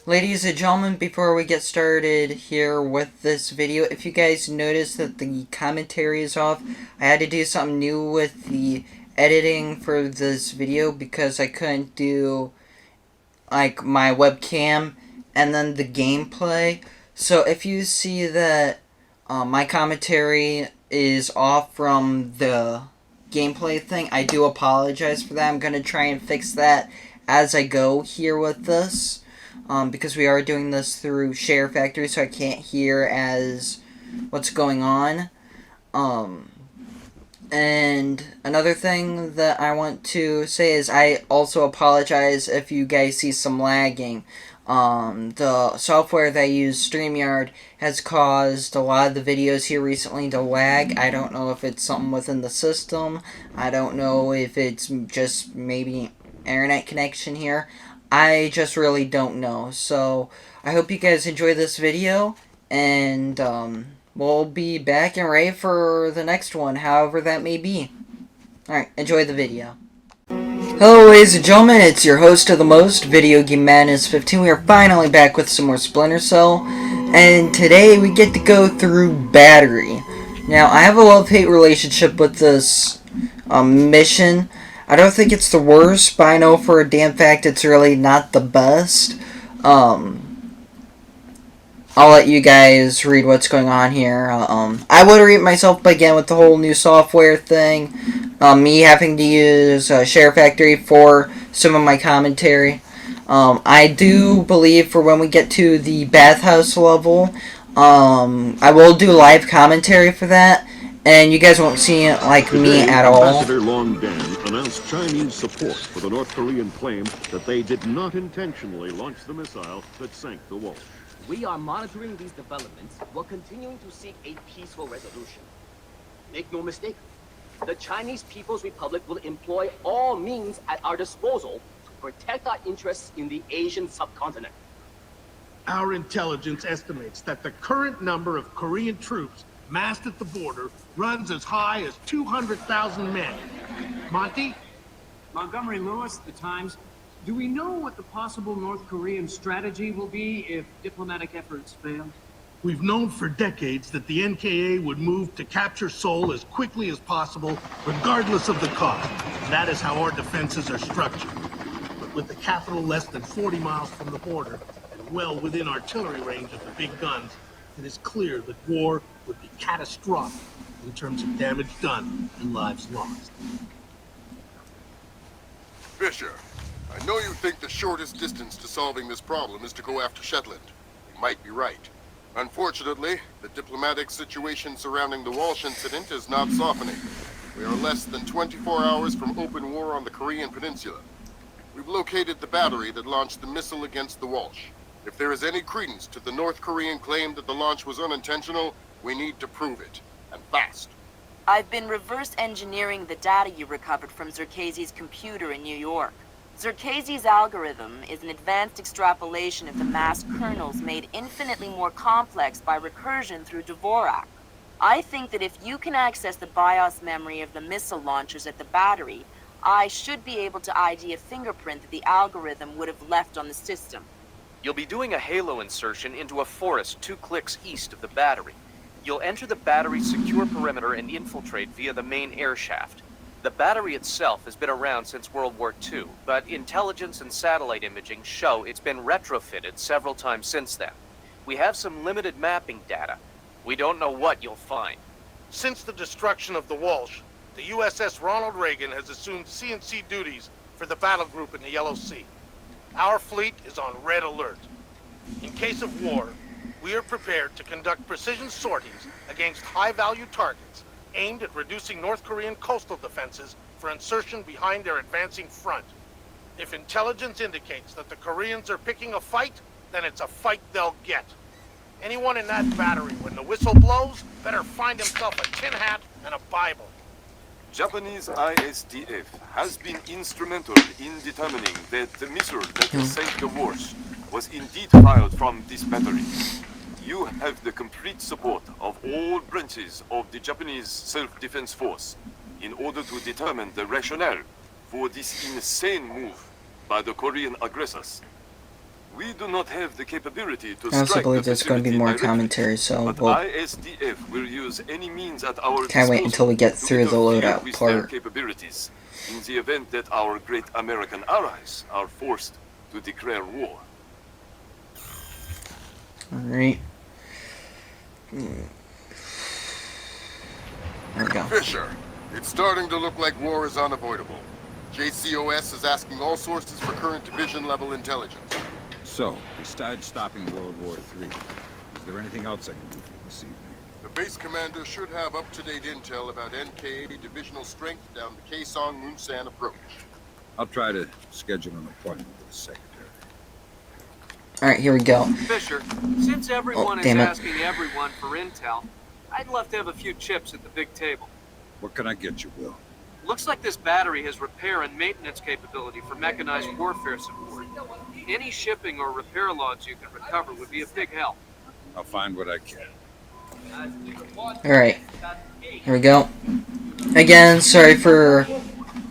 Ladies and gentlemen, before we get started here with this video, if you guys notice that the commentary is off, I had to do something new with the editing for this video because I couldn't do like my webcam and then the gameplay. So if you see that my commentary is off from the gameplay thing, I do apologize for that. I'm going to try and fix that as I go here with this. Because we are doing this through Share Factory, so I can't hear as what's going on. And another thing that I want to say is I also apologize if you guys see some lagging. The software that I use, StreamYard, has caused a lot of the videos here recently to lag. I don't know if it's something within the system. I don't know if it's just maybe internet connection here. I just really don't know. So I hope you guys enjoy this video, and we'll be back and ready for the next one, however that may be. Alright, enjoy the video. Hello ladies and gentlemen, it's your host of the most, Video Game Madness 15. We are finally back with some more Splinter Cell, and today we get to go through Battery. Now, I have a love-hate relationship with this mission. I don't think it's the worst, but I know for a damn fact it's really not the best. I'll let you guys read what's going on here. I would rate myself again with the whole new software thing. Me having to use Share Factory for some of my commentary. I do believe for when we get to the bathhouse level, I will do live commentary for that. And you guys won't see it like me at all. Ambassador Long Dan announced Chinese support for the North Korean claim that they did not intentionally launch the missile that sank the Walsh. We are monitoring these developments while continuing to seek a peaceful resolution. Make no mistake, the Chinese People's Republic will employ all means at our disposal to protect our interests in the Asian subcontinent. Our intelligence estimates that the current number of Korean troops massed at the border runs as high as 200,000 men. Monty? Montgomery Lewis, The Times. Do we know what the possible North Korean strategy will be if diplomatic efforts fail? We've known for decades that the NKA would move to capture Seoul as quickly as possible, regardless of the cost. That is how our defenses are structured. But with the capital less than 40 miles from the border, and well within artillery range of the big guns, it is clear that war would be catastrophic in terms of damage done and lives lost. Fisher, I know you think the shortest distance to solving this problem is to go after Shetland. You might be right. Unfortunately, the diplomatic situation surrounding the Walsh incident is not softening. We are less than 24 hours from open war on the Korean peninsula. We've located the battery that launched the missile against the Walsh. If there is any credence to the North Korean claim that the launch was unintentional, we need to prove it, and fast. I've been reverse engineering the data you recovered from Zerkezi's computer in New York. Zerkezi's algorithm is an advanced extrapolation of the mass kernels made infinitely more complex by recursion through Dvorak. I think that if you can access the BIOS memory of the missile launchers at the battery, I should be able to ID a fingerprint that the algorithm would have left on the system. You'll be doing a halo insertion into a forest 2 clicks east of the battery. You'll enter the battery's secure perimeter and infiltrate via the main air shaft. The battery itself has been around since World War II, but intelligence and satellite imaging show it's been retrofitted several times since then. We have some limited mapping data. We don't know what you'll find. Since the destruction of the Walsh, the USS Ronald Reagan has assumed CNC duties for the battle group in the Yellow Sea. Our fleet is on red alert. In case of war, we are prepared to conduct precision sorties against high-value targets aimed at reducing North Korean coastal defenses for insertion behind their advancing front. If intelligence indicates that the Koreans are picking a fight, then it's a fight they'll get. Anyone in that battery, when the whistle blows, better find himself a tin hat and a Bible. Japanese ISDF has been instrumental in determining that the missile that sank the Walsh was indeed fired from this battery. You have the complete support of all branches of the Japanese self-defense force in order to determine the rationale for this insane move by the Korean aggressors. We do not have the capability to I also strike believe the there's going to be facility more directly, commentary, so but we'll ISDF will use any means at our kind of wait until we get disposal through to the interfere loadout with their part. capabilities in the event that our great American allies are forced to declare war. Alright. There we go. Fisher, it's starting to look like war is unavoidable. JCOS is asking all sources for current division-level intelligence. So, besides stopping World War III, is there anything else I can do for you this evening? The base commander should have up-to-date intel about NK divisional strength down the Kaesong-Munsan approach. I'll try to schedule an appointment with the secretary. Alright, here we go. Fisher, since everyone is damn it. asking everyone for intel, I'd love to have a few chips at the big table. What can I get you, Will? Looks like this battery has repair and maintenance capability for mechanized warfare support. Any shipping or repair logs you can recover would be a big help. I'll find what I can. Alright. Here we go. Again, sorry for,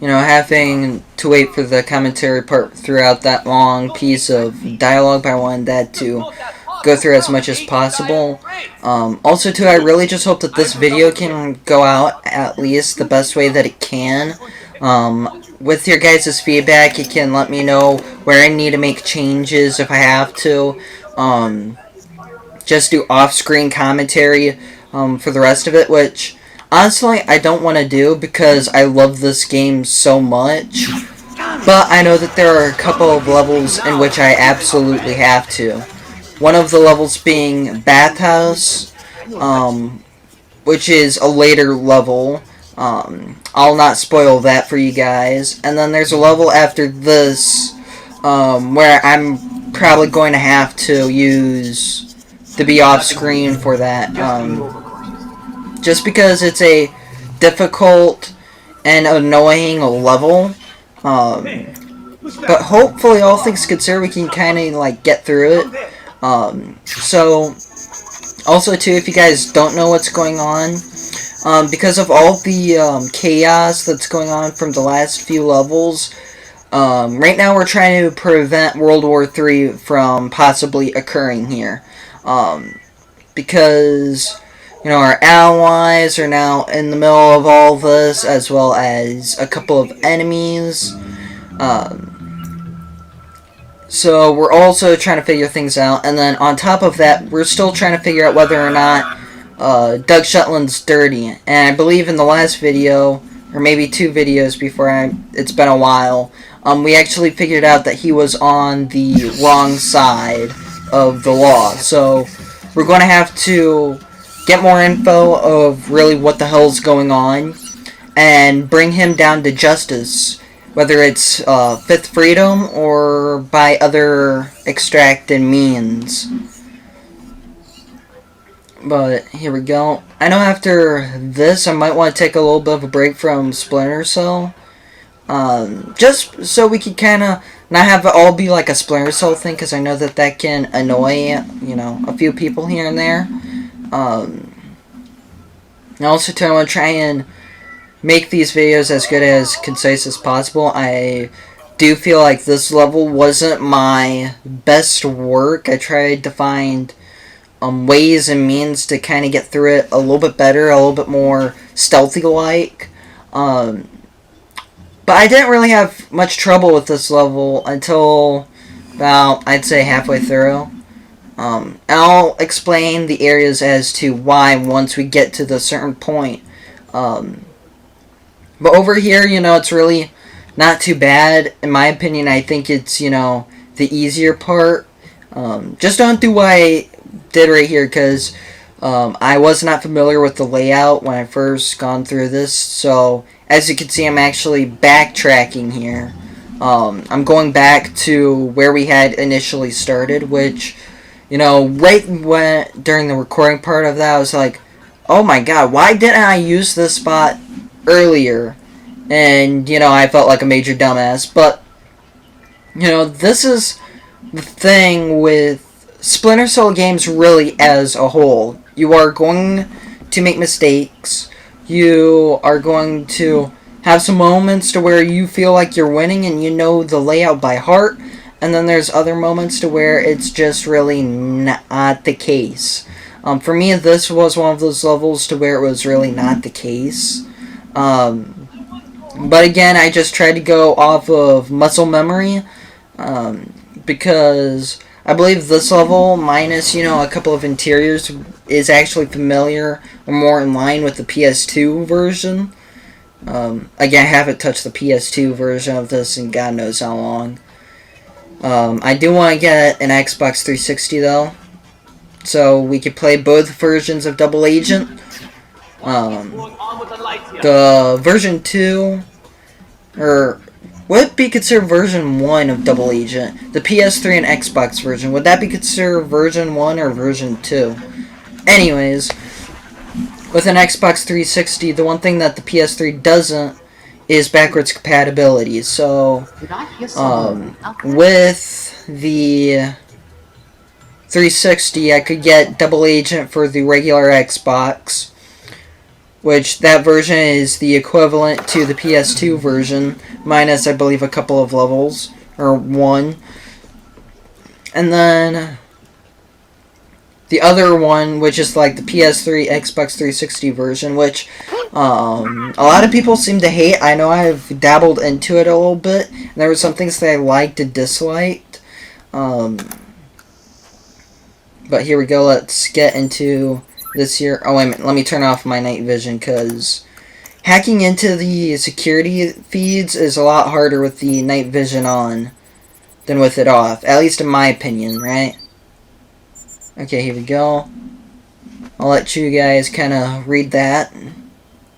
having to wait for the commentary part throughout that long piece of dialogue, but I wanted that to go through as much as possible. Also, too, I really just hope that this video can go out at least the best way that it can. With your guys' feedback, it can let me know where I need to make changes if I have to. Just do off-screen commentary for the rest of it, which, honestly, I don't want to do because I love this game so much. But I know that there are a couple of levels in which I absolutely have to. One of the levels being Bathhouse, which is a later level. I'll not spoil that for you guys. And then there's a level after this, where I'm probably going to have to be off screen for that. Just because it's a difficult and annoying level. But hopefully, all things considered, we can kind of get through it. So, also too, if you guys don't know what's going on, because of all the chaos that's going on from the last few levels, right now we're trying to prevent World War III from possibly occurring here. Because, our allies are now in the middle of all this, as well as a couple of enemies. So we're also trying to figure things out, and then on top of that, we're still trying to figure out whether or not Doug Shetland's dirty. And I believe in the last video, or maybe 2 videos before it's been a while, we actually figured out that he was on the wrong side of the law. So we're going to have to get more info of really what the hell's going on, and bring him down to justice. Whether it's Fifth Freedom or by other extracted means. But here we go. I know after this I might want to take a little bit of a break from Splinter Cell. Just so we can kind of not have it all be like a Splinter Cell thing, because I know that can annoy, a few people here and there. And also too, I want to try and make these videos as good as concise as possible. I do feel like this level wasn't my best work. I tried to find ways and means to kind of get through it a little bit better, a little bit more stealthy-like. But I didn't really have much trouble with this level until about, I'd say, halfway through. And I'll explain the areas as to why once we get to the certain point. But over here, it's really not too bad. In my opinion, I think it's, the easier part. Just don't do what I did right here, because I was not familiar with the layout when I first gone through this. So, as you can see, I'm actually backtracking here. I'm going back to where we had initially started, which, right during the recording part of that, I was like, oh my god, why didn't I use this spot earlier? And, I felt like a major dumbass. But, this is the thing with Splinter Cell games really as a whole. You are going to make mistakes. You are going to have some moments to where you feel like you're winning and you know the layout by heart. and then there's other moments to where it's just really not the case. For me, this was one of those levels to where it was really not the case. But again, I just tried to go off of muscle memory, because I believe this level, minus, a couple of interiors, is actually familiar or more in line with the PS2 version. Again, I haven't touched the PS2 version of this in God knows how long. I do want to get an Xbox 360 though, so we could play both versions of Double Agent. The version 2, or would it be considered version 1 of Double Agent? The PS3 and Xbox version, would that be considered version 1 or version 2? Anyways, with an Xbox 360, the one thing that the PS3 doesn't is backwards compatibility. So, with the 360, I could get Double Agent for the regular Xbox, which that version is the equivalent to the PS2 version, minus, I believe, a couple of levels, or one. And then the other one, which is like the PS3, Xbox 360 version, which a lot of people seem to hate. I know I've dabbled into it a little bit, and there were some things that I liked and disliked. But here we go, let's get into this here. Oh, wait a minute, let me turn off my night vision, because hacking into the security feeds is a lot harder with the night vision on than with it off. At least in my opinion, right? Okay, here we go. I'll let you guys kind of read that,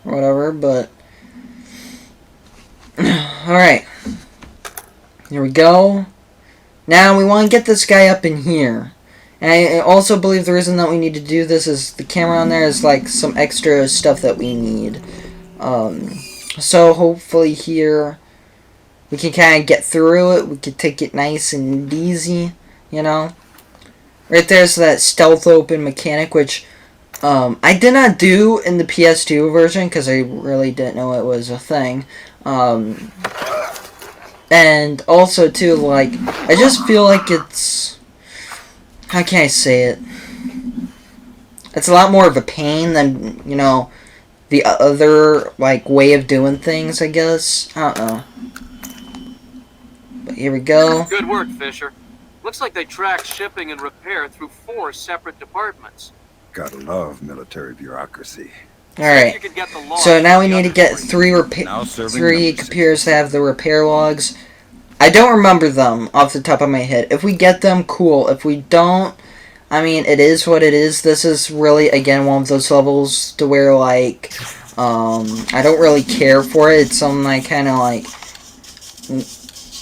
or whatever, but alright. Here we go. Now we want to get this guy up in here. And I also believe the reason that we need to do this is the camera on there is like some extra stuff that we need. So hopefully here we can kind of get through it. We can take it nice and easy, you know. Right there's that stealth open mechanic, which I did not do in the PS2 version because I really didn't know it was a thing. And also too, like, I just feel like it's, how can I say it? It's a lot more of a pain than, the other, like, way of doing things, I guess. I don't know. But here we go. Good work, Fisher. Looks like they tracked shipping and repair through 4 separate departments. Gotta love military bureaucracy. Alright. So now we need to get three computers that have the repair logs. I don't remember them off the top of my head. If we get them, cool. If we don't, I mean, it is what it is. This is really, again, one of those levels to where, like, I don't really care for it. It's something I kind of, like,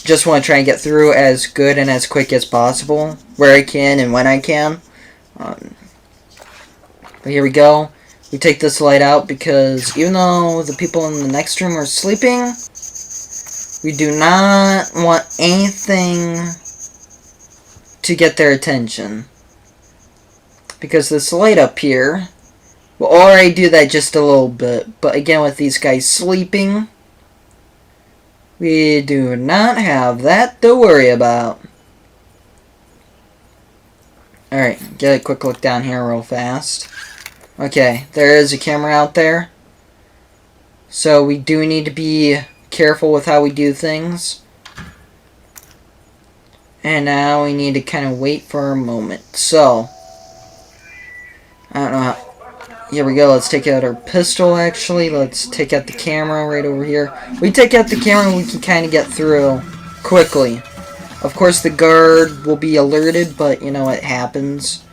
just want to try and get through as good and as quick as possible, where I can and when I can. But here we go. We take this light out because even though the people in the next room are sleeping, we do not want anything to get their attention. Because this light up here will already do that just a little bit. But again, with these guys sleeping, we do not have that to worry about. Alright, get a quick look down here real fast. Okay, there is a camera out there. So we do need to be careful with how we do things. And now we need to kind of wait for a moment. So, I don't know how. Here we go, let's take out our pistol actually. Let's take out the camera right over here. We take out the camera and we can kind of get through quickly. Of course the guard will be alerted, but you know, it happens.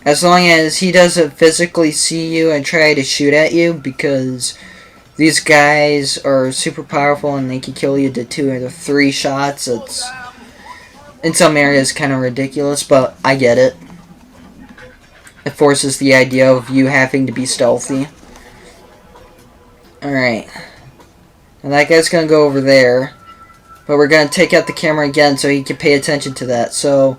As long as he doesn't physically see you and try to shoot at you, because these guys are super powerful and they can kill you to 2 or 3 shots. It's, in some areas, kind of ridiculous, but I get it. It forces the idea of you having to be stealthy. Alright. And that guy's going to go over there. But we're going to take out the camera again so he can pay attention to that. So,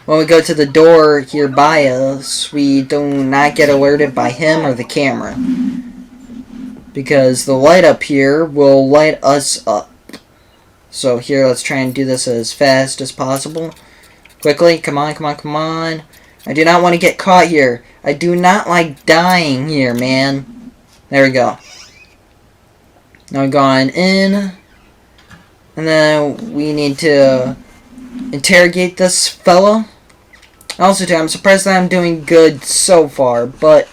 when we go to the door here by us, we do not get alerted by him or the camera. Because the light up here will light us up. So here, let's try and do this as fast as possible. Quickly, come on, come on, come on. I do not want to get caught here. I do not like dying here, man. There we go. Now we've gone in. And then we need to interrogate this fella. Also, too, I'm surprised that I'm doing good so far, but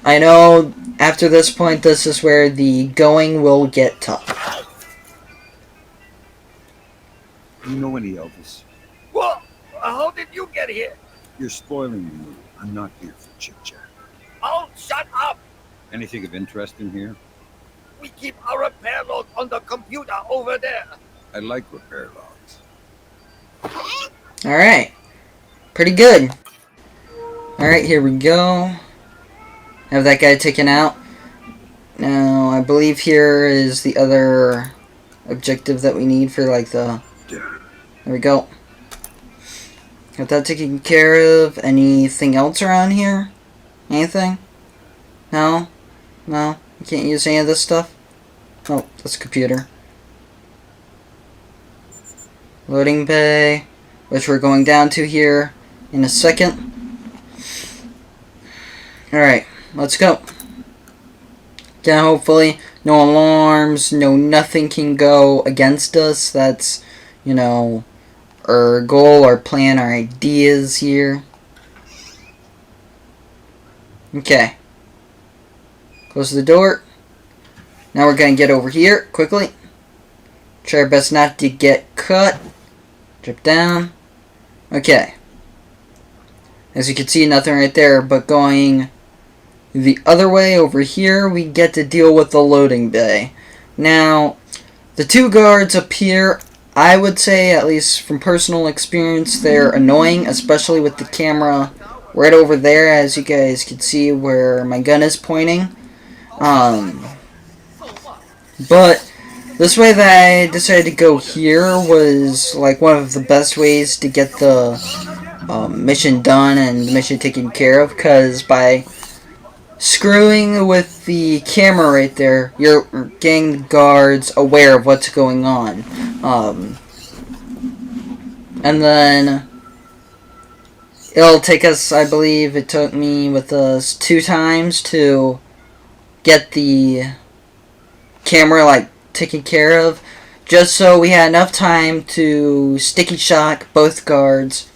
I know after this point, this is where the going will get tough. You know any Elvis? What? How did you get here? You're spoiling the mood. I'm not here for chit-chat. Oh, shut up! Anything of interest in here? We keep our repair log on the computer over there. I like repair logs. Alright. Pretty good. Alright, here we go. Have that guy taken out. Now, I believe here is the other objective that we need for, like, the... There we go. Got that taken care of. Anything else around here? Anything? No? No? You can't use any of this stuff? Oh, that's a computer. Loading bay, which we're going down to here in a second. Alright, let's go. Again, hopefully, no alarms, no nothing can go against us. That's, you know, our goal, our plan, our ideas here. Okay. Close the door. Now we're going to get over here quickly. Try our best not to get cut. Drip down. Okay. As you can see, nothing right there, but going the other way over here, we get to deal with the loading bay. Now, the two guards up here, I would say, at least from personal experience, they're annoying, especially with the camera right over there, as you guys can see where my gun is pointing. But this way that I decided to go here was like one of the best ways to get the mission done and the mission taken care of, because by screwing with the camera right there, you're getting the guards aware of what's going on. And then it'll take us, I believe it took me with us 2 times to get the camera like taken care of, just so we had enough time to sticky shock both guards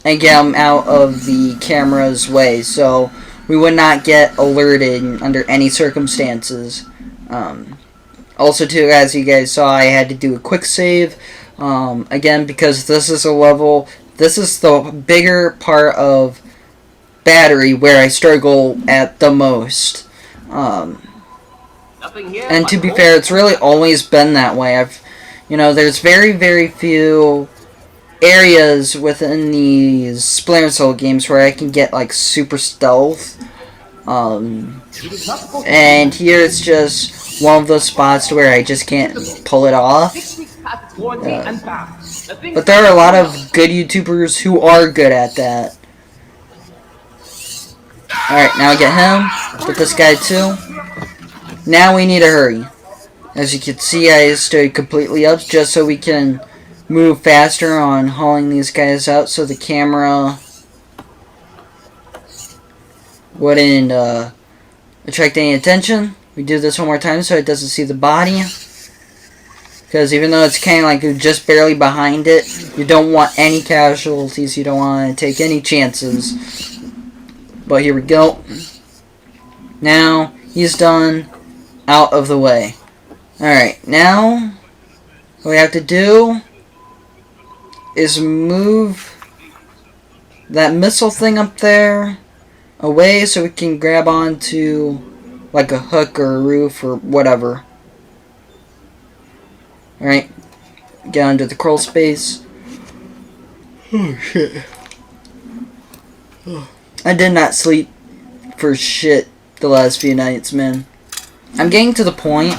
and get them out of the camera's way, so we would not get alerted under any circumstances. Also, too, as you guys saw, I had to do a quick save. Again, because this is a level, this is the bigger part of Battery where I struggle at the most. And to be fair, it's really always been that way. There's very, very few areas within these Splinter Cell games where I can get like super stealth. And here it's just one of those spots where I just can't pull it off. But there are a lot of good YouTubers who are good at that. Alright, now I get him. Get this guy too. Now we need to hurry. As you can see, I stood completely up just so we can move faster on hauling these guys out, so the camera wouldn't attract any attention. We do this one more time so it doesn't see the body, because even though it's kind of like just barely behind it, you don't want any casualties, you don't want to take any chances. But here we go. Now he's done, out of the way. Alright, now what we have to do is move that missile thing up there away so we can grab onto like a hook or a roof or whatever. Alright, get onto the crawl space. Oh shit. I did not sleep for shit the last few nights, man. I'm getting to the point,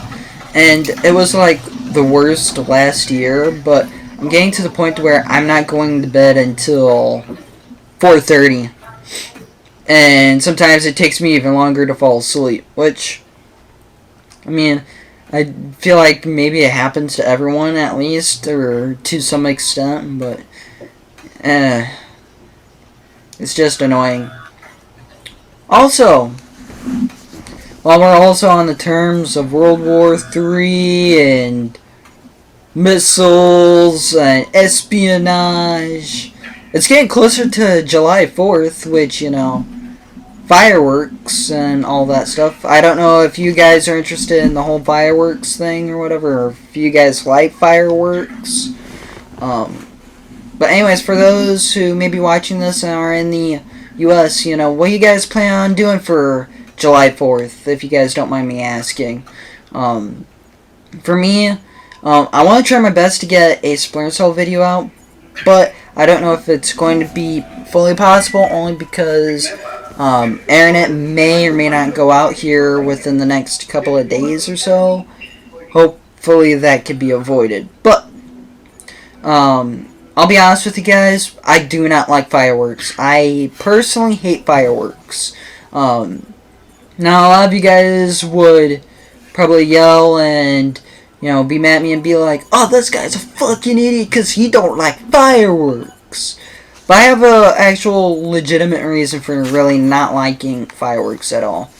and it was like the worst last year, but I'm getting to the point where I'm not going to bed until 4:30. And sometimes it takes me even longer to fall asleep, which, I mean, I feel like maybe it happens to everyone at least, or to some extent, but it's just annoying. Also, while we're also on the terms of World War III and missiles and espionage, it's getting closer to July 4th, which, you know, fireworks and all that stuff. I don't know if you guys are interested in the whole fireworks thing or whatever, or if you guys like fireworks. But anyways, for those who may be watching this and are in the U.S., you know, what do you guys plan on doing for July 4th, if you guys don't mind me asking? For me, I want to try my best to get a Splinter Cell video out, but I don't know if it's going to be fully possible, only because internet may or may not go out here within the next couple of days or so. Hopefully that could be avoided. But I'll be honest with you guys, I do not like fireworks. I personally hate fireworks. Now a lot of you guys would probably yell and, you know, be mad at me and be like, oh, this guy's a fucking idiot because he don't like fireworks. But I have a actual legitimate reason for really not liking fireworks at all.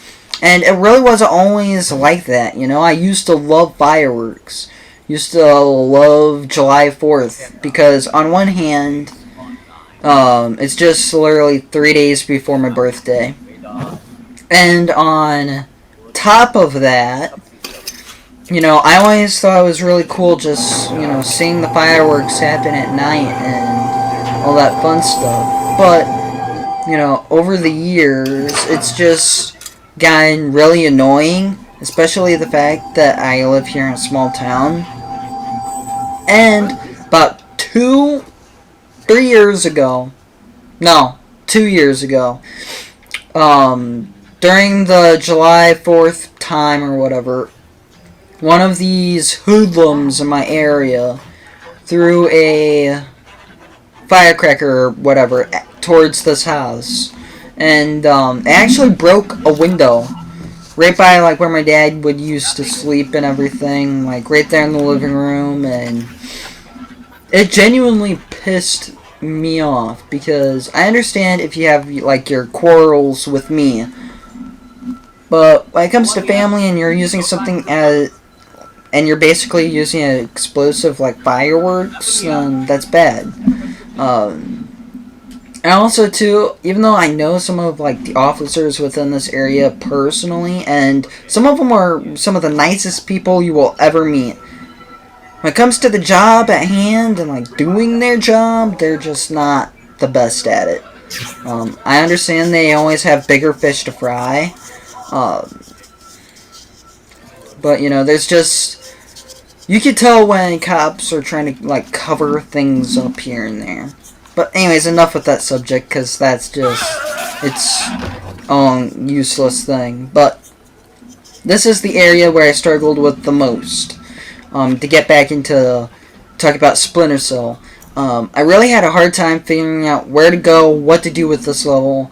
And it really wasn't always like that, you know. I used to love fireworks. Used to love July 4th. Because on one hand, it's just literally 3 days before my birthday. And on top of that, you know, I always thought it was really cool just, you know, seeing the fireworks happen at night and all that fun stuff. But, you know, over the years, it's just gotten really annoying, especially the fact that I live here in a small town. And about 3 years ago, no, 2 years ago, during the July 4th time or whatever, one of these hoodlums in my area threw a firecracker or whatever towards this house. And it actually broke a window right by like where my dad would used to sleep and everything, like right there in the living room, and it genuinely pissed me off because I understand if you have like your quarrels with me, but when it comes to family and you're using something as and you're basically using an explosive like fireworks, that's bad. And also too, even though I know some of like the officers within this area personally, and some of them are some of the nicest people you will ever meet, when it comes to the job at hand and like doing their job, they're just not the best at it. I understand they always have bigger fish to fry, but you know, there's just, you can tell when cops are trying to like cover things up here and there. But anyways, enough with that subject, because that's just its own useless thing. But this is the area where I struggled with the most. To get back into talk about Splinter Cell. I really had a hard time figuring out where to go, what to do with this level.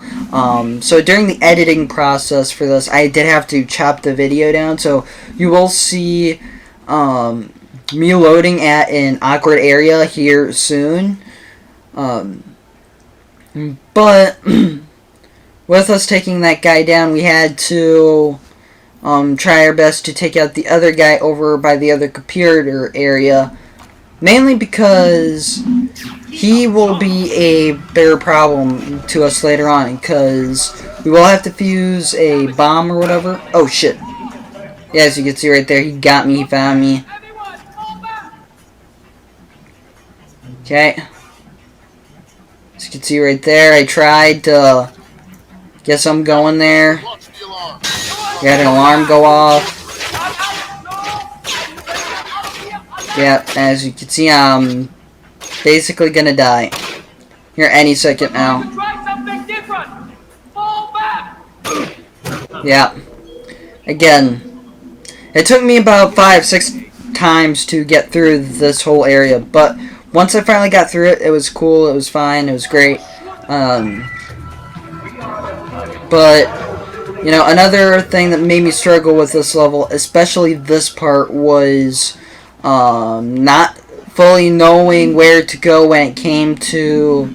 So during the editing process for this, I did have to chop the video down. So you will see me loading at an awkward area here soon. But with us taking that guy down, we had to try our best to take out the other guy over by the other computer area, mainly because he will be a bigger problem to us later on, because we will have to fuse a bomb or whatever. Oh shit. Yeah, as you can see right there, he got me, he found me. Okay. As you can see right there, I tried to get some going there. We had an alarm go off. Yeah, as you can see, I'm basically gonna die here any second now. Yeah. Again, it took me about 5-6 times to get through this whole area, but once I finally got through it, it was cool, it was fine, it was great. But You know, another thing that made me struggle with this level, especially this part, was not fully knowing where to go when it came to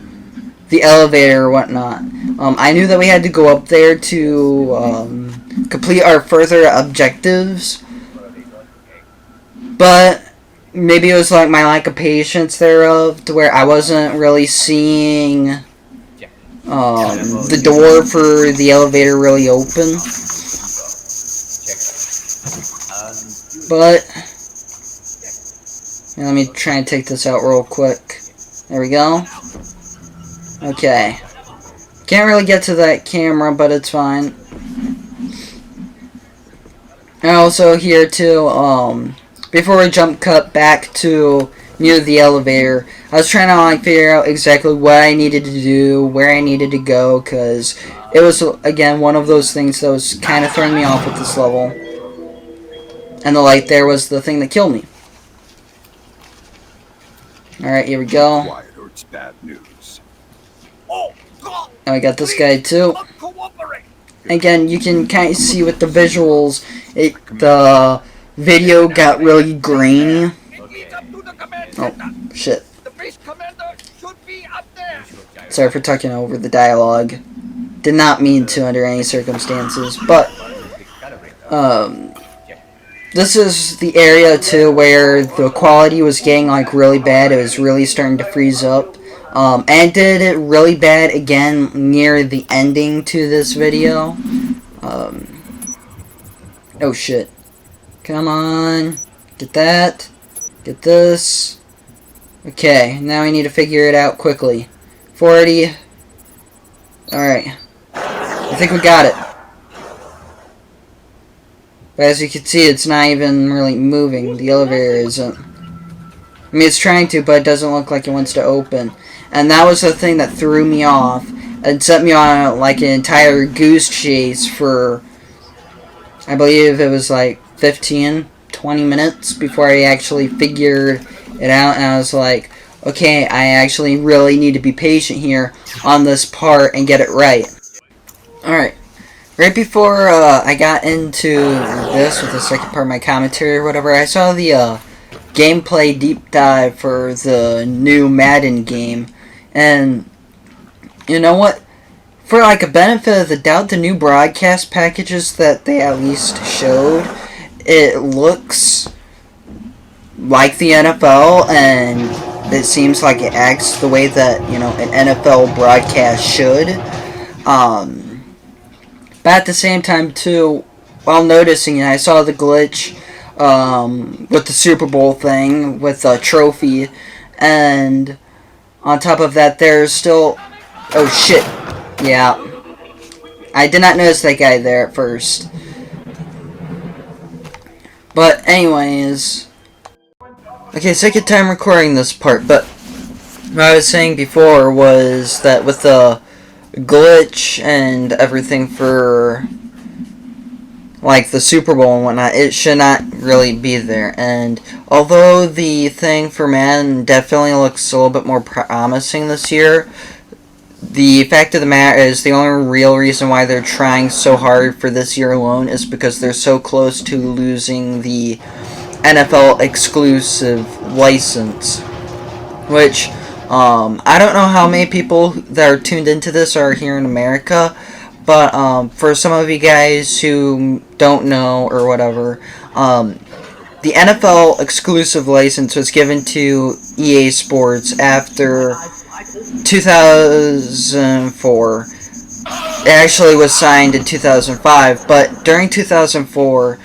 the elevator or whatnot. I knew that we had to go up there to complete our further objectives, but maybe it was like my lack of patience thereof, to where I wasn't really seeing the door for the elevator really open. But let me try and take this out real quick. There we go. Okay. Can't really get to that camera, but it's fine. And also here too, before we jump cut back to near the elevator, I was trying to like figure out exactly what I needed to do, where I needed to go, because it was, again, one of those things that was kind of throwing me off with this level. And the light there was the thing that killed me. Alright, here we go. Quiet or it's bad news. And we got this guy too. Again, you can kind of see with the visuals, the video got really grainy. Oh, shit. Sorry for talking over the dialogue. Did not mean to under any circumstances, but this is the area too where the quality was getting like really bad. It was really starting to freeze up. And did it really bad again near the ending to this video. Oh shit. Come on. Get that. Get this. Okay, now we need to figure it out quickly. 40. Alright. I think we got it. But as you can see, it's not even really moving. The elevator isn't. I mean, it's trying to, but it doesn't look like it wants to open. And that was the thing that threw me off and set me on like an entire goose chase for, I believe it was like 15, 20 minutes before I actually figured it out. And I was like, okay, I actually really need to be patient here on this part and get it right. Alright. Right before I got into this with the second part of my commentary or whatever, I saw the gameplay deep dive for the new Madden game. And you know what? For like a benefit of the doubt, the new broadcast packages that they at least showed, it looks like the NFL, and it seems like it acts the way that, you know, an NFL broadcast should. But at the same time too, while noticing it, I saw the glitch with the Super Bowl thing with the trophy, and on top of that, there's still... Oh, shit. Yeah. I did not notice that guy there at first. But anyways... Okay, second time recording this part, but what I was saying before was that with the glitch and everything for like the Super Bowl and whatnot, it should not really be there. And although the thing for Madden definitely looks a little bit more promising this year, the fact of the matter is the only real reason why they're trying so hard for this year alone is because they're so close to losing the NFL exclusive license. Which, I don't know how many people that are tuned into this are here in America, but for some of you guys who don't know or whatever, the NFL exclusive license was given to EA Sports after 2004. It actually was signed in 2005, but during 2004,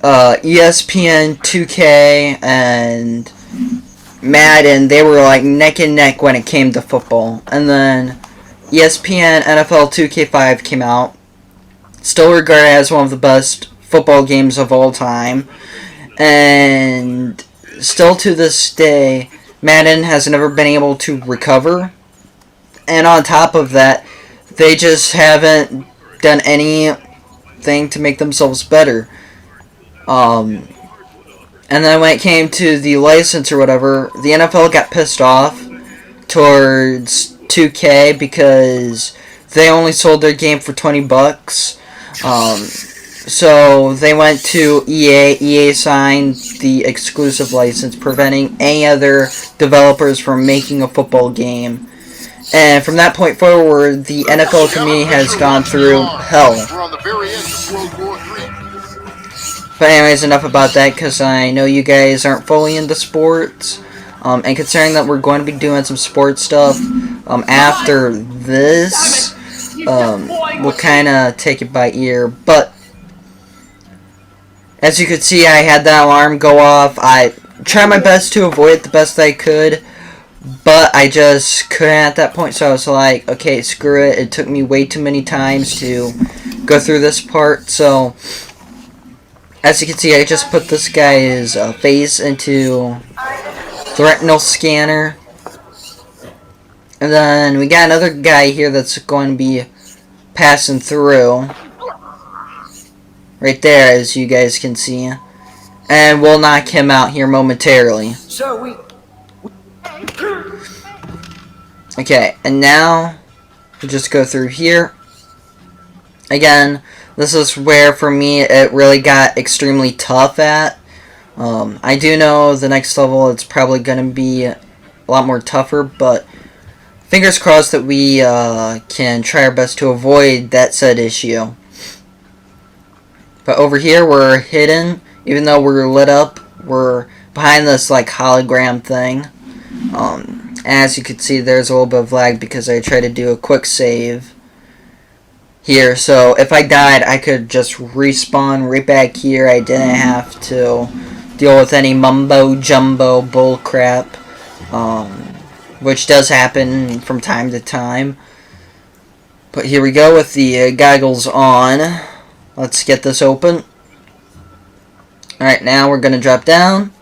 ESPN, 2K, and Madden, they were like neck and neck when it came to football. And then ESPN NFL 2K5 came out, still regarded as one of the best football games of all time, and still to this day, Madden has never been able to recover. And on top of that, they just haven't done anything to make themselves better. And then when it came to the license or whatever, the NFL got pissed off towards 2K because they only sold their game for $20. So they went to EA. EA signed the exclusive license, preventing any other developers from making a football game. And from that point forward, the NFL community has gone through hell. We're on the very edge of World War III. But anyways, enough about that, because I know you guys aren't fully into sports. And considering that we're going to be doing some sports stuff after this, we'll kind of take it by ear. But as you can see, I had that alarm go off. I tried my best to avoid it the best I could, but I just couldn't at that point. So I was like, okay, screw it. It took me way too many times to go through this part. So as you can see, I just put this guy's face into the retinal scanner. And then we got another guy here that's going to be passing through. Right there, as you guys can see. And we'll knock him out here momentarily. Okay, and now we'll just go through here. Again, this is where for me it really got extremely tough at. I do know the next level it's probably going to be a lot more tougher, but fingers crossed that we can try our best to avoid that said issue. But over here we're hidden, even though we're lit up, we're behind this like hologram thing. As you can see, there's a little bit of lag because I tried to do a quick save here. So if I died, I could just respawn right back here. I didn't have to deal with any mumbo jumbo bullcrap, which does happen from time to time. But here we go with the goggles on. Let's get this open. Alright, now we're going to drop down.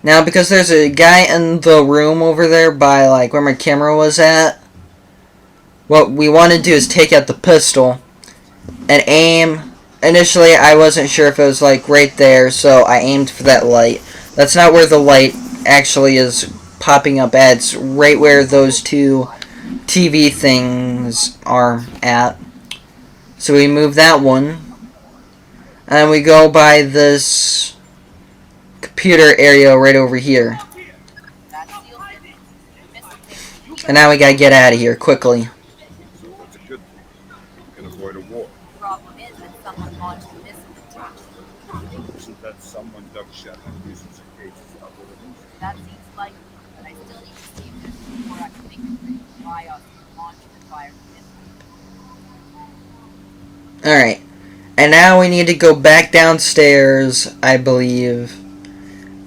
Now, because there's a guy in the room over there by, like, where my camera was at, what we want to do is take out the pistol and aim. Initially, I wasn't sure if it was, like, right there, so I aimed for that light. That's not where the light actually is popping up at. It's right where those two TV things are at. So we move that one. And we go by this computer area right over here. And now we gotta get out of here quickly. So that's a good thing. We can avoid a war. The problem is that someone launched a missile attack. Isn't that someone dug Shetland using some cages algorithms? That seems likely, but I still need to see if there's before I can make a break by us to launch and fire the missile. Alright. And now we need to go back downstairs, I believe.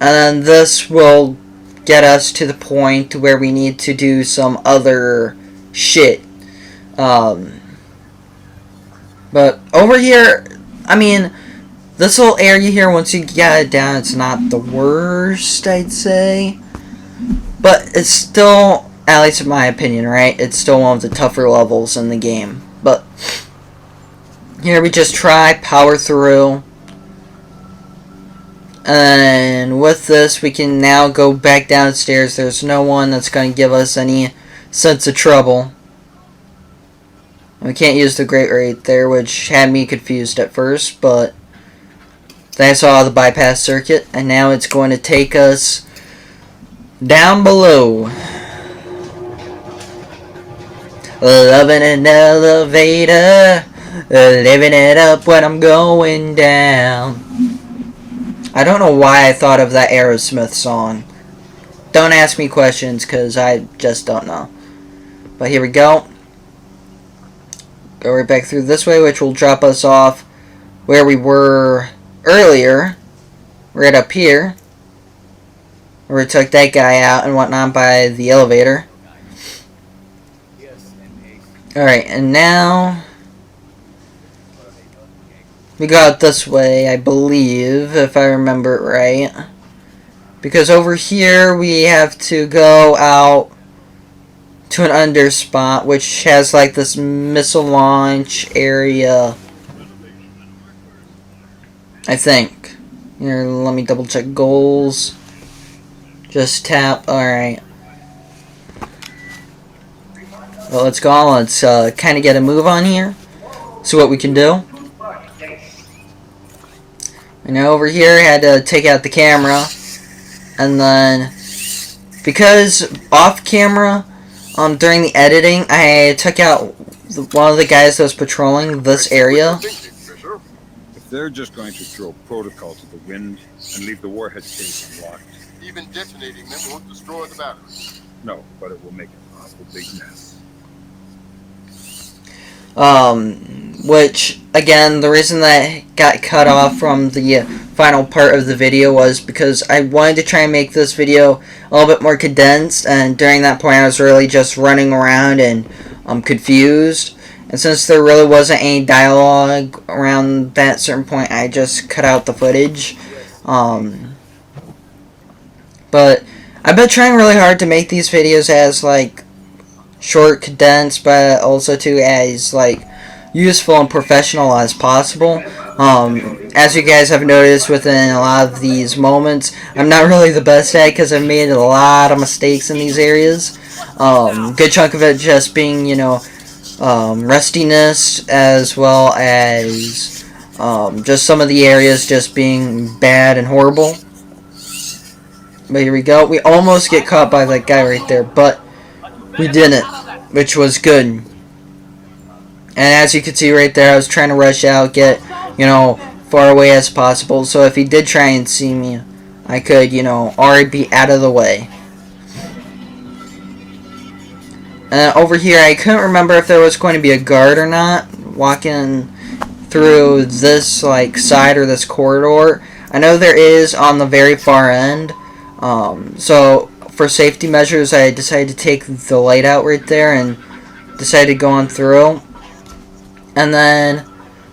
And then this will get us to the point where we need to do some other shit. But over here, I mean, this little area here, once you get it down, it's not the worst, I'd say. But it's still, at least in my opinion, right? It's still one of the tougher levels in the game. But here we just try, power through. And with this, we can now go back downstairs. There's no one that's going to give us any sense of trouble. We can't use the grate right there, which had me confused at first, but then I saw the bypass circuit, and now it's going to take us down below. Loving an elevator, living it up when I'm going down. I don't know why I thought of that Aerosmith song. Don't ask me questions, because I just don't know. But here we go. Go right back through this way, which will drop us off where we were earlier. Right up here. Where we took that guy out and whatnot by the elevator. Alright, and now we go out this way, I believe, if I remember it right. Because over here we have to go out to an under spot, which has like this missile launch area, I think. Here, let me double check goals. Just tap, alright. Well, let's go on, let's kind of get a move on here. see what we can do. And now over here, I had to take out the camera, and then because off camera, during the editing, I took out one of the guys that was patrolling this area. If they're just going to throw protocol to the wind and leave the warhead station locked. Even detonating them won't destroy the battery. No, but it will make an awful big mess. Which, again, the reason that I got cut off from the final part of the video was because I wanted to try and make this video a little bit more condensed, and during that point I was really just running around and confused. And since there really wasn't any dialogue around that certain point, I just cut out the footage. But I've been trying really hard to make these videos as, like, short, condensed, but also too as, like, useful and professional as possible. As you guys have noticed within a lot of these moments, I'm not really the best at it because I've made a lot of mistakes in these areas. Good chunk of it just being, you know, rustiness, as well as just some of the areas just being bad and horrible. But here we go. We almost get caught by that guy right there, but we didn't, which was good. And as you can see right there, I was trying to rush out, get, you know, far away as possible, so if he did try and see me, I could, you know, already be out of the way. Over here, I couldn't remember if there was going to be a guard or not walking through this, like, side or this corridor. I know there is on the very far end. So for safety measures, I decided to take the light out right there and decided to go on through. And then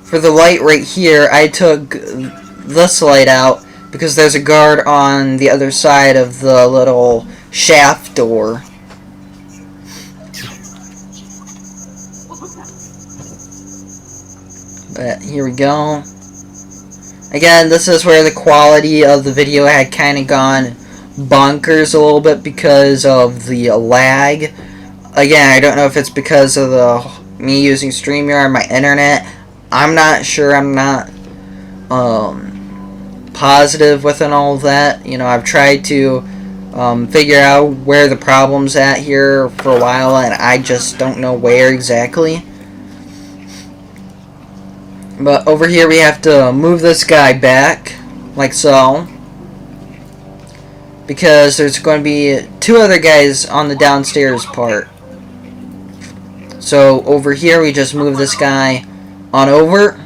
for the light right here, I took this light out because there's a guard on the other side of the little shaft door. But here we go. Again, this is where the quality of the video had kind of gone bonkers a little bit because of the lag. Again, I don't know if it's because of me using StreamYard, my internet. I'm not sure. I'm not positive within all of that. You know, I've tried to figure out where the problem's at here for a while, and I just don't know where exactly. But over here we have to move this guy back, like so. Because there's going to be two other guys on the downstairs part. So over here we just move this guy on over,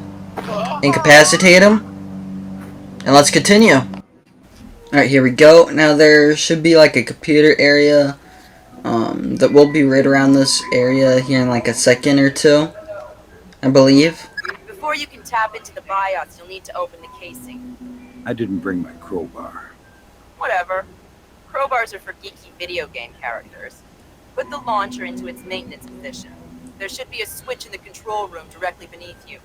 incapacitate him, and let's continue. Alright, here we go. Now there should be like a computer area that will be right around this area here in like a second or two, I believe. Before you can tap into the BIOS, you'll need to open the casing. I didn't bring my crowbar. Whatever. Crowbars are for geeky video game characters. Put the launcher into its maintenance position. There should be a switch in the control room directly beneath you.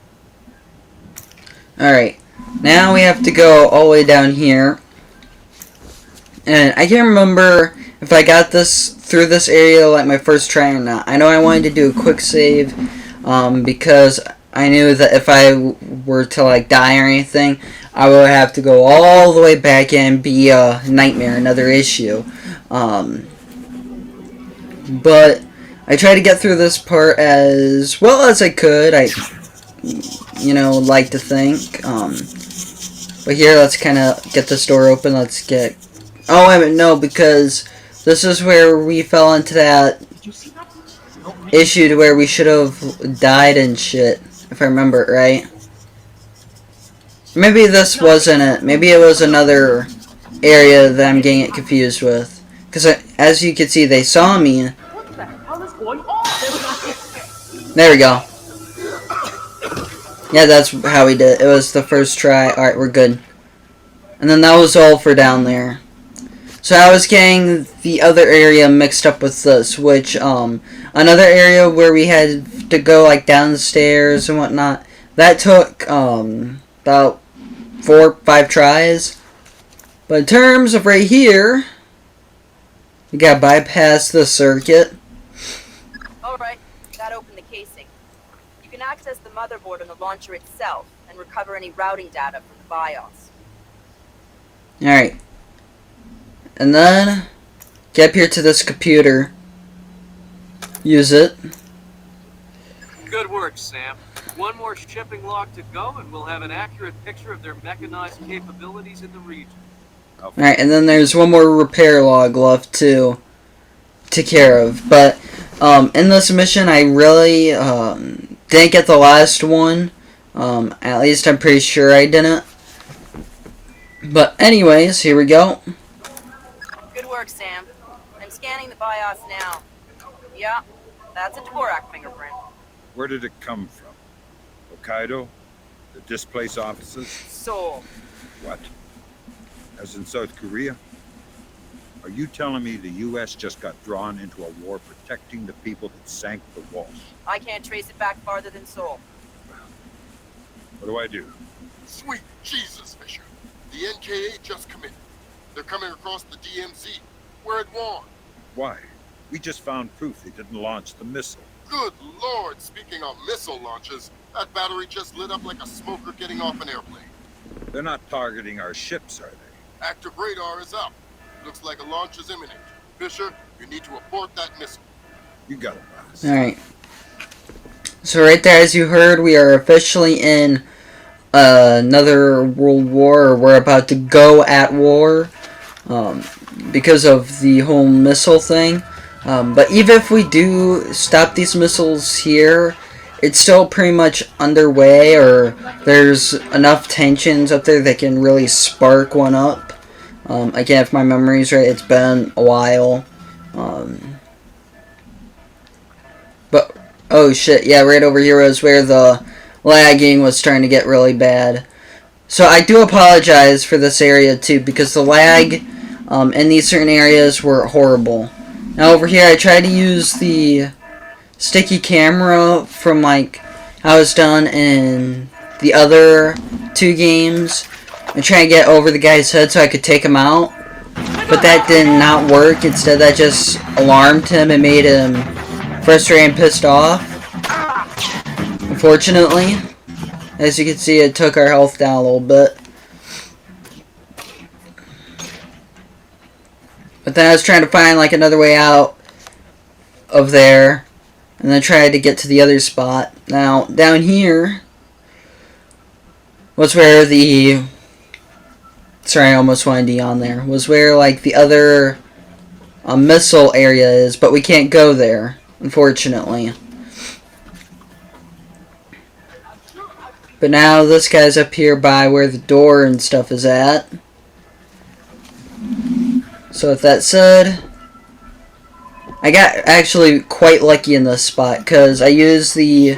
Alright, now we have to go all the way down here. And I can't remember if I got this through this area like my first try or not. I know I wanted to do a quick save because I knew that if I were to like die or anything, I would have to go all the way back and be a nightmare, another issue. But I tried to get through this part as well as I could. I, you know, like to think. But here, let's kind of get this door open. Let's get. Oh, I mean, no, because this is where we fell into that issue to where we should have died and shit, if I remember it right. Maybe this wasn't it. Maybe it was another area that I'm getting it confused with. Because as you can see, they saw me. There we go. Yeah, that's how we did it. It was the first try. Alright, we're good. And then that was all for down there. So I was getting the other area mixed up with this, which, another area where we had to go, like, downstairs and whatnot, that took, about 4 or 5 tries. But in terms of right here, we gotta bypass the circuit. Alright, gotta open the casing. You can access the motherboard on the launcher itself and recover any routing data from the BIOS. Alright. And then get up here to this computer. Use it. Good work, Sam. One more shipping log to go, and we'll have an accurate picture of their mechanized capabilities in the region. Alright, and then there's one more repair log left to take care of. But in this mission, I really didn't get the last one. At least I'm pretty sure I didn't. But anyways, here we go. Good work, Sam. I'm scanning the BIOS now. Yeah, that's a Dvorak fingerprint. Where did it come from? Hokkaido? The displaced officers? Seoul. What? As in South Korea? Are you telling me the U.S. just got drawn into a war protecting the people that sank the Walsh? I can't trace it back farther than Seoul. What do I do? Sweet Jesus, Fisher. The NKA just committed. They're coming across the DMZ. We're at war. Why? We just found proof they didn't launch the missile. Good Lord, speaking of missile launches, that battery just lit up like a smoker getting off an airplane. They're not targeting our ships, are they? Active radar is up. Looks like a launch is imminent. Fisher, you need to abort that missile. You got it, boss. Alright. So right there, as you heard, we are officially in another world war, or we're about to go at war, because of the whole missile thing. But even if we do stop these missiles here, it's still pretty much underway, or there's enough tensions up there that can really spark one up. Again, if my memory's right, it's been a while. But, oh shit, yeah, right over here was where the lagging was starting to get really bad. So I do apologize for this area too, because the lag in these certain areas were horrible. Now over here I tried to use the sticky camera from like how it was done in the other two games and try to get over the guy's head so I could take him out. But that did not work. Instead that just alarmed him and made him frustrated and pissed off. Unfortunately, as you can see, it took our health down a little bit. But then I was trying to find like another way out of there, and then tried to get to the other spot. Now, down here was where the... Sorry, I almost wanted D on there. Was where like the other missile area is, but we can't go there, unfortunately. But now this guy's up here by where the door and stuff is at. So with that said, I got actually quite lucky in this spot because I used the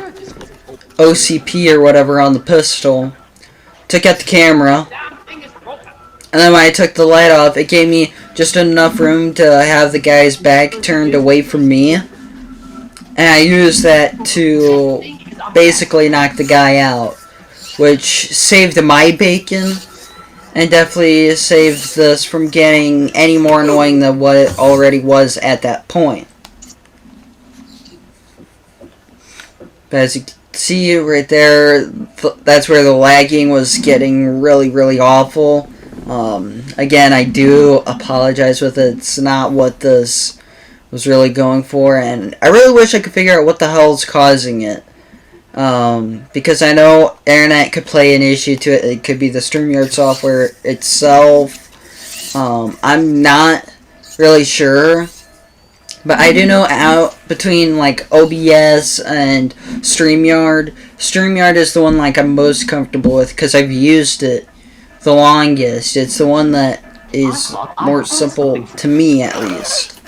OCP or whatever on the pistol, took out the camera, and then when I took the light off, it gave me just enough room to have the guy's back turned away from me. And I used that to basically knock the guy out, which saved my bacon and definitely saved this from getting any more annoying than what it already was at that point. But as you can see right there, that's where the lagging was getting really, really awful. Again, I do apologize with it. It's not what this was really going for, and I really wish I could figure out what the hell's causing it. Because I know internet could play an issue to it. It could be the StreamYard software itself. I'm not really sure. But I do know out between like OBS and StreamYard. StreamYard is the one like I'm most comfortable with because I've used it the longest. It's the one that is more simple to me at least.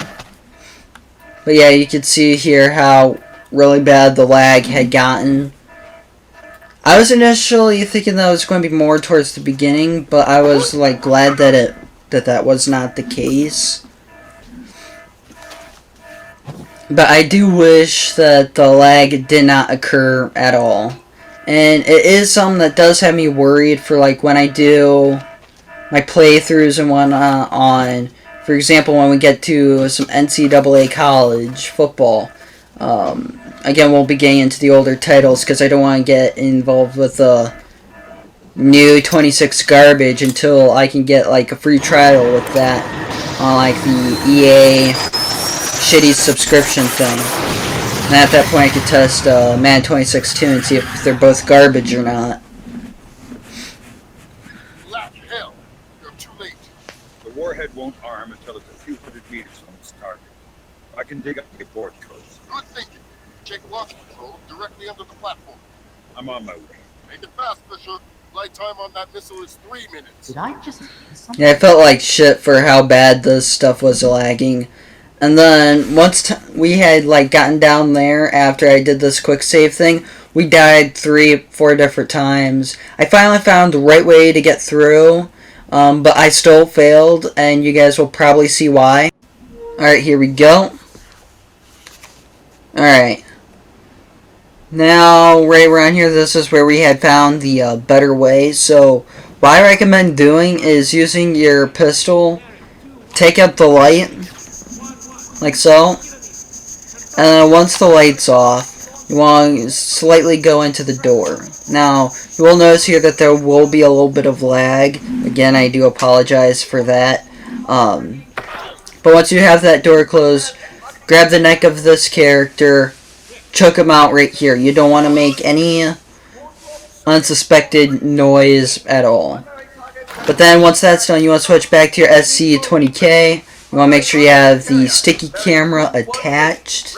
But yeah, you can see here how really bad the lag had gotten. I was initially thinking that it was going to be more towards the beginning, but I was like glad that that was not the case. But I do wish that the lag did not occur at all. And it is something that does have me worried for like when I do my playthroughs and whatnot on, for example, when we get to some NCAA college football. Again, we'll be getting into the older titles because I don't want to get involved with the new 26 garbage until I can get like a free trial with that on like the EA shitty subscription thing. And at that point I could test Man 26 too and see if they're both garbage or not. Black hell! You're too late. The warhead won't arm until it's a few hundred meters from its target. I can dig up the board codes. Good thinking. Check launch control directly under the platform. I'm on my way. Make it fast, Fisher. Flight time on that missile is 3 minutes. Did I just hear something? Yeah, I felt like shit for how bad this stuff was lagging. And then once we had like gotten down there after I did this quick save thing, we died 3-4 different times. I finally found the right way to get through, but I still failed, and you guys will probably see why. Alright, here we go. Alright. Now, right around here, this is where we had found the better way. So, what I recommend doing is using your pistol, take out the light, like so, and then once the light's off, you want to slightly go into the door. Now, you will notice here that there will be a little bit of lag. Again, I do apologize for that. But once you have that door closed, grab the neck of this character, choke him out right here. You don't want to make any unsuspected noise at all. But then once that's done, you want to switch back to your SC-20K. You want to make sure you have the sticky camera attached.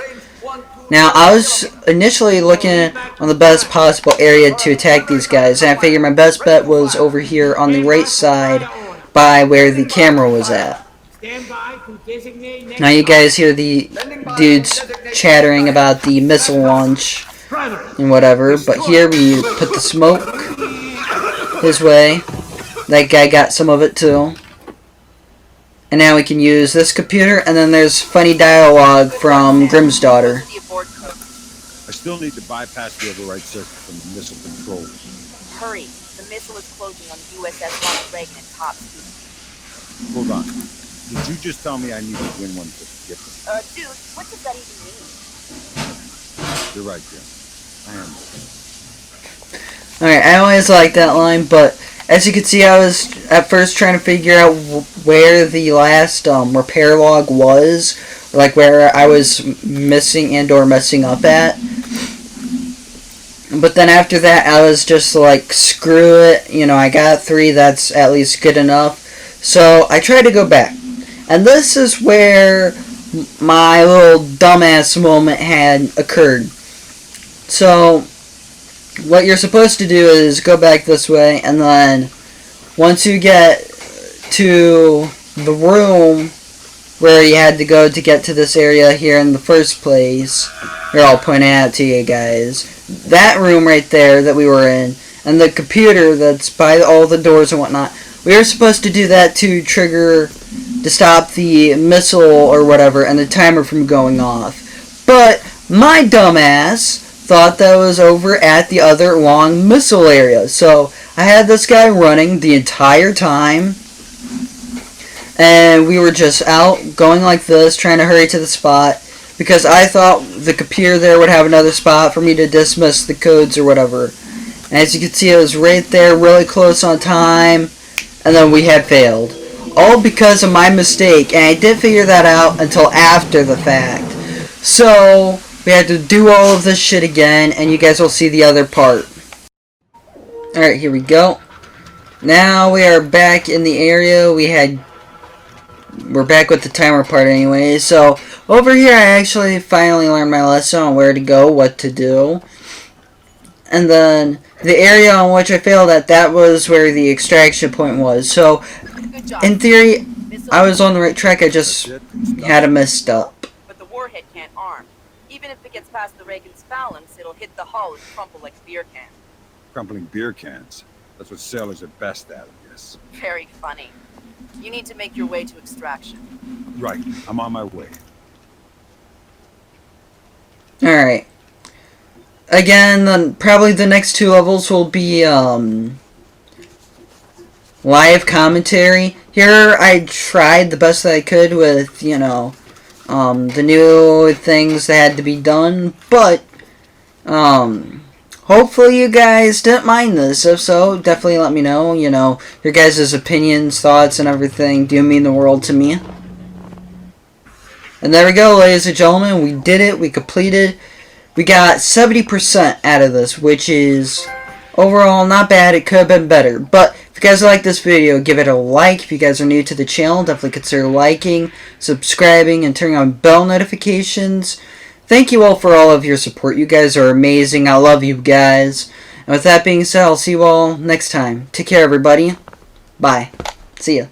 Now, I was initially looking on the best possible area to attack these guys, and I figured my best bet was over here on the right side by where the camera was at. Now you guys hear the dudes chattering about the missile launch and whatever, but here we put the smoke his way. That guy got some of it too. And now we can use this computer, and then there's funny dialogue from Grimm's daughter. I still need to bypass the override circuit from the missile controls. Hurry. The missile is closing on USS Ronald Reagan at top speed. Hold on. Did you just tell me I need to win one to skip it? Dude, what does that even mean? You're right, Jim. I am. Alright, I always like that line, but as you can see, I was at first trying to figure out where the last repair log was, like where I was missing and or messing up at. But then after that, I was just like, screw it, you know, I got 3, that's at least good enough. So I tried to go back. And this is where my little dumbass moment had occurred. So what you're supposed to do is go back this way, and then once you get to the room where you had to go to get to this area here in the first place, here I'll point it out to you guys, that room right there that we were in, and the computer that's by all the doors and whatnot, we were supposed to do that to trigger, to stop the missile or whatever and the timer from going off. But my dumbass thought that was over at the other long missile area. So I had this guy running the entire time, and we were just out going like this, trying to hurry to the spot, because I thought the computer there would have another spot for me to dismiss the codes or whatever. And as you can see, it was right there, really close on time, and then we had failed. All because of my mistake, and I didn't figure that out until after the fact. So we had to do all of this shit again, and you guys will see the other part. Alright, here we go. Now we are back in the area. We're back with the timer part anyway. So over here I actually finally learned my lesson on where to go, what to do. And then the area on which I failed at, that was where the extraction point was. So in theory, I was on the right track, I just had a messed up. But the warhead can't arm. Even if it gets past the Reagan's phalanx, it'll hit the hull and crumple like a beer can. Crumpling beer cans. That's what sailors are best at, I guess. Very funny. You need to make your way to extraction. Right. I'm on my way. Alright. Again, then probably the next 2 levels will be live commentary. Here I tried the best that I could with, you know, the new things that had to be done, but hopefully you guys didn't mind this. If so, definitely let me know. You know, your guys' opinions, thoughts, and everything do mean the world to me. And there we go, ladies and gentlemen. We did it. We completed. We got 70% out of this, which is overall not bad. It could have been better. But if you guys like this video, give it a like. If you guys are new to the channel, definitely consider liking, subscribing, and turning on bell notifications. Thank you all for all of your support. You guys are amazing. I love you guys. And with that being said, I'll see you all next time. Take care, everybody. Bye. See ya.